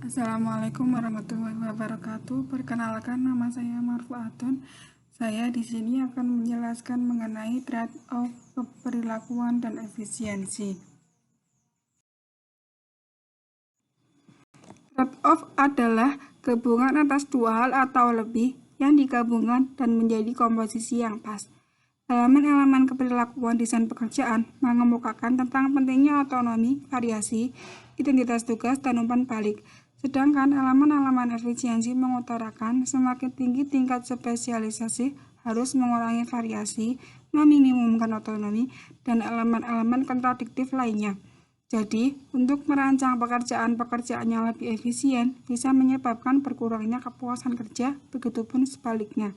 Assalamualaikum warahmatullahi wabarakatuh. Perkenalkan, nama saya Marfuatun. Saya di sini akan menjelaskan mengenai trade-off keperilakuan dan efisiensi. Trade-off adalah gabungan atas dua hal atau lebih yang digabungkan dan menjadi komposisi yang pas. Elemen-elemen keperilakuan desain pekerjaan mengemukakan tentang pentingnya otonomi, variasi, identitas tugas, dan umpan balik. Sedangkan elemen-elemen efisiensi mengutarakan semakin tinggi tingkat spesialisasi harus mengurangi variasi, meminimumkan otonomi, dan elemen-elemen kontradiktif lainnya. Jadi, untuk merancang pekerjaan-pekerjaan yang lebih efisien bisa menyebabkan berkurangnya kepuasan kerja, begitupun sebaliknya.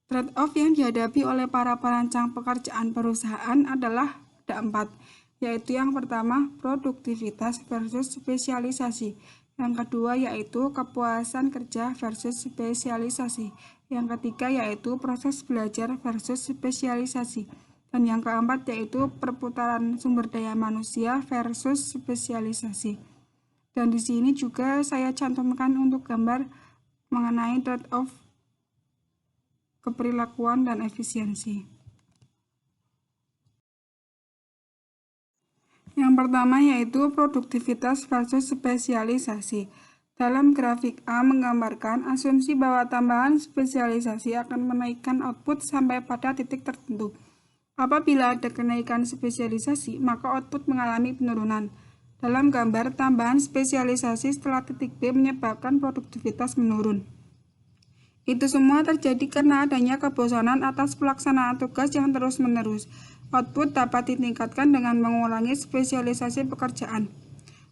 Trade-off yang dihadapi oleh para perancang pekerjaan perusahaan adalah ada 4, yaitu yang pertama produktivitas versus spesialisasi, yang kedua yaitu kepuasan kerja versus spesialisasi, yang ketiga yaitu proses belajar versus spesialisasi, dan yang keempat yaitu perputaran sumber daya manusia versus spesialisasi. Dan di sini juga saya cantumkan untuk gambar mengenai trade-off keperilakuan dan efisiensi. Yang pertama yaitu produktivitas versus spesialisasi. Dalam grafik A menggambarkan asumsi bahwa tambahan spesialisasi akan menaikkan output sampai pada titik tertentu. Apabila ada kenaikan spesialisasi, maka output mengalami penurunan. Dalam gambar, tambahan spesialisasi setelah titik B menyebabkan produktivitas menurun. Itu semua terjadi karena adanya kebosanan atas pelaksanaan tugas yang terus-menerus. Output dapat ditingkatkan dengan mengurangi spesialisasi pekerjaan.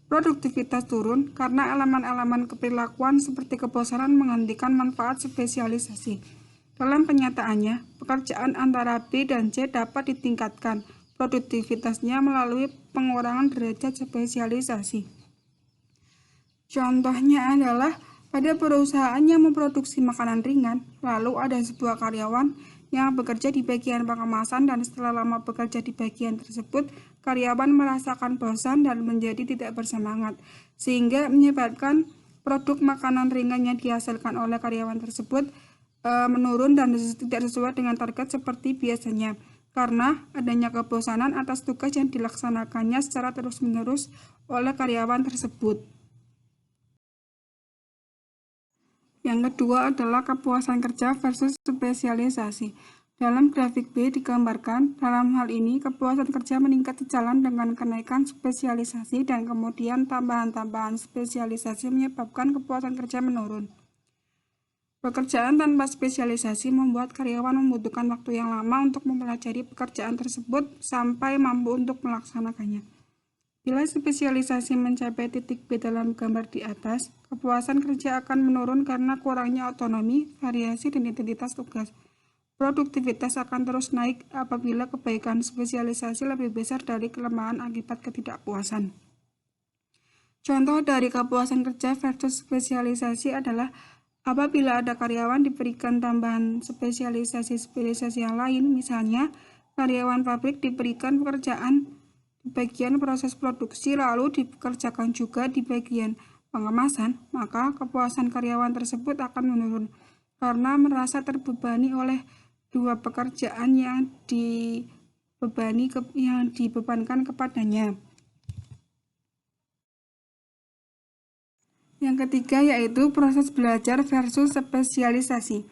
Produktivitas turun karena elemen-elemen keperilakuan seperti kebosanan menghentikan manfaat spesialisasi. Dalam kenyataannya, pekerjaan antara B dan C dapat ditingkatkan produktivitasnya melalui pengurangan derajat spesialisasi. Contohnya adalah pada perusahaan yang memproduksi makanan ringan, lalu ada sebuah karyawan yang bekerja di bagian pengemasan dan setelah lama bekerja di bagian tersebut, karyawan merasakan bosan dan menjadi tidak bersemangat, sehingga menyebabkan produk makanan ringan yang dihasilkan oleh karyawan tersebut menurun dan tidak sesuai dengan target seperti biasanya, karena adanya kebosanan atas tugas yang dilaksanakannya secara terus-menerus oleh karyawan tersebut. Yang kedua adalah kepuasan kerja versus spesialisasi. Dalam grafik B digambarkan, dalam hal ini kepuasan kerja meningkat sejalan dengan kenaikan spesialisasi dan kemudian tambahan-tambahan spesialisasi menyebabkan kepuasan kerja menurun. Pekerjaan tanpa spesialisasi membuat karyawan membutuhkan waktu yang lama untuk mempelajari pekerjaan tersebut sampai mampu untuk melaksanakannya. Bila spesialisasi mencapai titik B dalam gambar di atas, kepuasan kerja akan menurun karena kurangnya otonomi, variasi, dan identitas tugas. Produktivitas akan terus naik apabila kebaikan spesialisasi lebih besar dari kelemahan akibat ketidakpuasan. Contoh dari kepuasan kerja versus spesialisasi adalah apabila ada karyawan diberikan tambahan spesialisasi yang lain, misalnya karyawan pabrik diberikan pekerjaan di bagian proses produksi lalu dikerjakan juga di bagian pengemasan, maka kepuasan karyawan tersebut akan menurun karena merasa terbebani oleh dua pekerjaan yang dibebankan kepadanya. Yang ketiga yaitu proses belajar versus spesialisasi.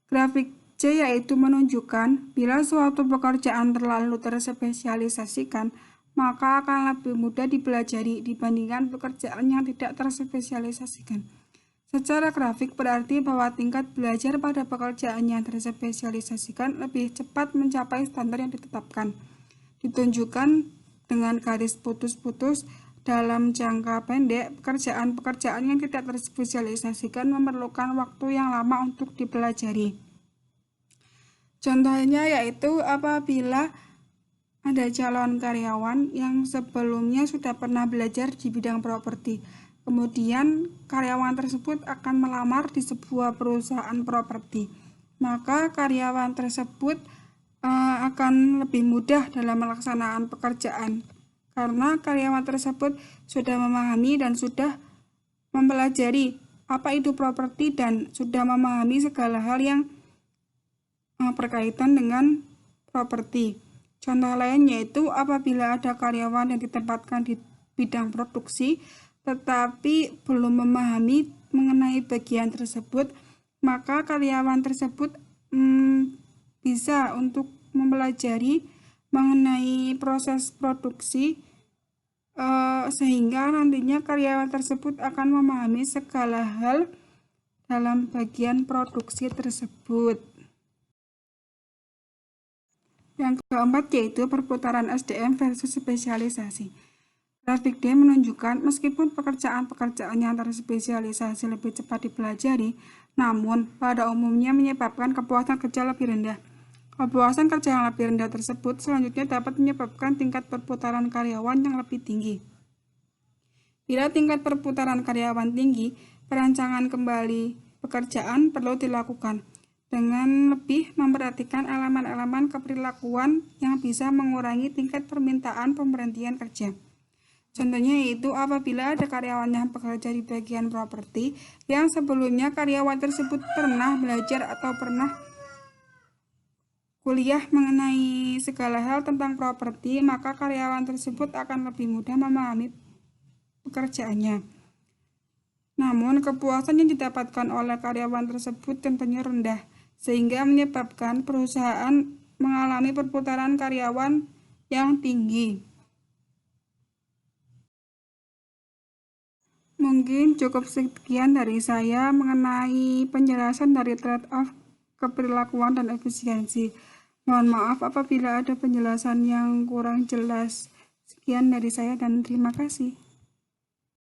Grafik C yaitu menunjukkan bila suatu pekerjaan terlalu terspesialisasikan, maka akan lebih mudah dipelajari dibandingkan pekerjaan yang tidak terspesialisasikan. Secara grafik berarti bahwa tingkat belajar pada pekerjaan yang terspesialisasikan lebih cepat mencapai standar yang ditetapkan. Ditunjukkan dengan garis putus-putus. Dalam jangka pendek, pekerjaan-pekerjaan yang tidak terspesialisasikan memerlukan waktu yang lama untuk dipelajari. Contohnya yaitu apabila ada calon karyawan yang sebelumnya sudah pernah belajar di bidang properti. Kemudian karyawan tersebut akan melamar di sebuah perusahaan properti. Maka karyawan tersebut akan lebih mudah dalam melaksanakan pekerjaan karena karyawan tersebut sudah memahami dan sudah mempelajari apa itu properti dan sudah memahami segala hal yang berkaitan dengan properti. Contoh lain yaitu apabila ada karyawan yang ditempatkan di bidang produksi tetapi belum memahami mengenai bagian tersebut, maka karyawan tersebut bisa untuk mempelajari mengenai proses produksi sehingga nantinya karyawan tersebut akan memahami segala hal dalam bagian produksi tersebut. Yang keempat yaitu perputaran SDM versus spesialisasi. Grafik D menunjukkan meskipun pekerjaan-pekerjaan yang terspesialisasi lebih cepat dipelajari, namun pada umumnya menyebabkan kepuasan kerja lebih rendah. Kepuasan kerja yang lebih rendah tersebut selanjutnya dapat menyebabkan tingkat perputaran karyawan yang lebih tinggi. Bila tingkat perputaran karyawan tinggi, perancangan kembali pekerjaan perlu dilakukan dengan lebih memperhatikan elemen-elemen keperilakuan yang bisa mengurangi tingkat permintaan pemberhentian kerja. Contohnya yaitu apabila ada karyawan yang bekerja di bagian properti yang sebelumnya karyawan tersebut pernah belajar atau pernah kuliah mengenai segala hal tentang properti, maka karyawan tersebut akan lebih mudah memahami pekerjaannya. Namun, kepuasan yang didapatkan oleh karyawan tersebut tentunya rendah, sehingga menyebabkan perusahaan mengalami perputaran karyawan yang tinggi. Mungkin cukup sekian dari saya mengenai penjelasan dari trade-off keperilakuan dan efisiensi. Mohon maaf apabila ada penjelasan yang kurang jelas. Sekian dari saya dan terima kasih.